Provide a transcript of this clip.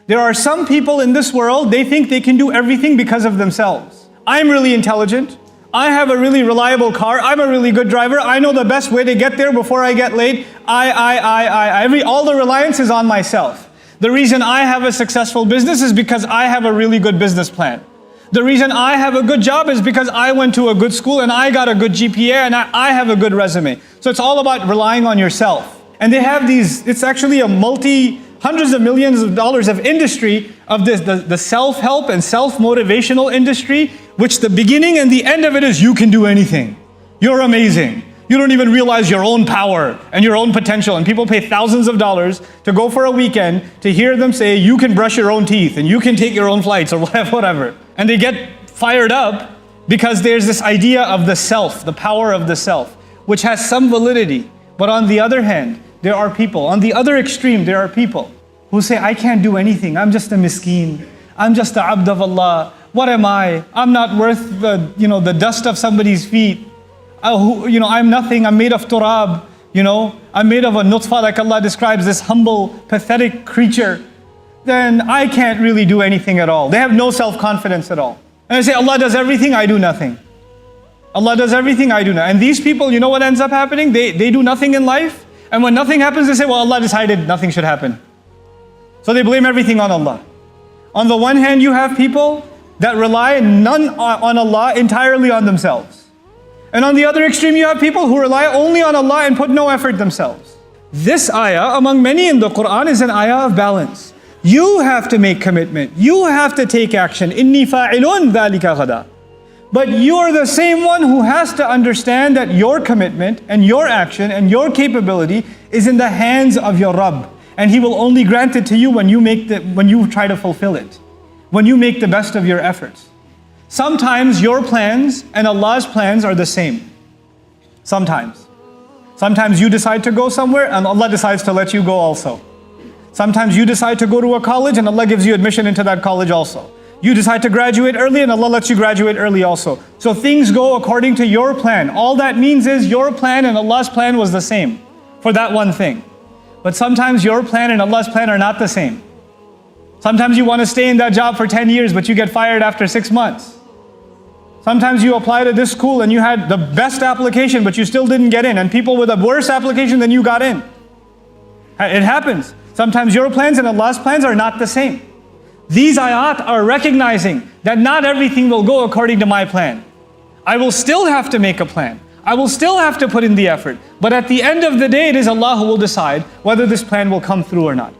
There are some people in this world, they think they can do everything because of themselves. I'm really intelligent. I have a really reliable car. I'm a really good driver. I know the best way to get there before I get late. All the reliance is on myself. The reason I have a successful business is because I have a really good business plan. The reason I have a good job is because I went to a good school and I got a good GPA and I have a good resume. So it's all about relying on yourself. And they have these, it's actually a hundreds of millions of dollars of industry of this, the self-help and self-motivational industry, which the beginning and the end of it is you can do anything. You're amazing. You don't even realize your own power and your own potential. And people pay thousands of dollars to go for a weekend to hear them say you can brush your own teeth and you can take your own flights or whatever. And they get fired up because there's this idea of the self, the power of the self, which has some validity. But on the other hand, there are people, on the other extreme, there are people who say, I can't do anything. I'm just a miskeen. I'm just a abd of Allah. What am I? I'm not worth the dust of somebody's feet. I'm nothing. I'm made of turab. I'm made of a nutfa, like Allah describes this humble, pathetic creature. Then I can't really do anything at all. They have no self-confidence at all. And they say, Allah does everything, I do nothing. Allah does everything, I do nothing. And these people, you know what ends up happening? They do nothing in life. And when nothing happens, they say, well, Allah decided nothing should happen. So they blame everything on Allah. On the one hand, you have people that rely none on Allah, entirely on themselves. And on the other extreme, you have people who rely only on Allah and put no effort themselves. This ayah, among many in the Quran, is an ayah of balance. You have to make commitment. You have to take action. Inni fa'ilun dhalika ghada. But you're the same one who has to understand that your commitment and your action and your capability is in the hands of your Rabb. And He will only grant it to you when you try to fulfill it. When you make the best of your efforts. Sometimes your plans and Allah's plans are the same. Sometimes. Sometimes you decide to go somewhere and Allah decides to let you go also. Sometimes you decide to go to a college and Allah gives you admission into that college also. You decide to graduate early and Allah lets you graduate early also. So things go according to your plan. All that means is your plan and Allah's plan was the same for that one thing. But sometimes your plan and Allah's plan are not the same. Sometimes you want to stay in that job for 10 years but you get fired after 6 months. Sometimes you apply to this school and you had the best application but you still didn't get in, and people with a worse application than you got in. It happens. Sometimes your plans and Allah's plans are not the same. These ayat are recognizing that not everything will go according to my plan. I will still have to make a plan. I will still have to put in the effort. But at the end of the day, it is Allah who will decide whether this plan will come through or not.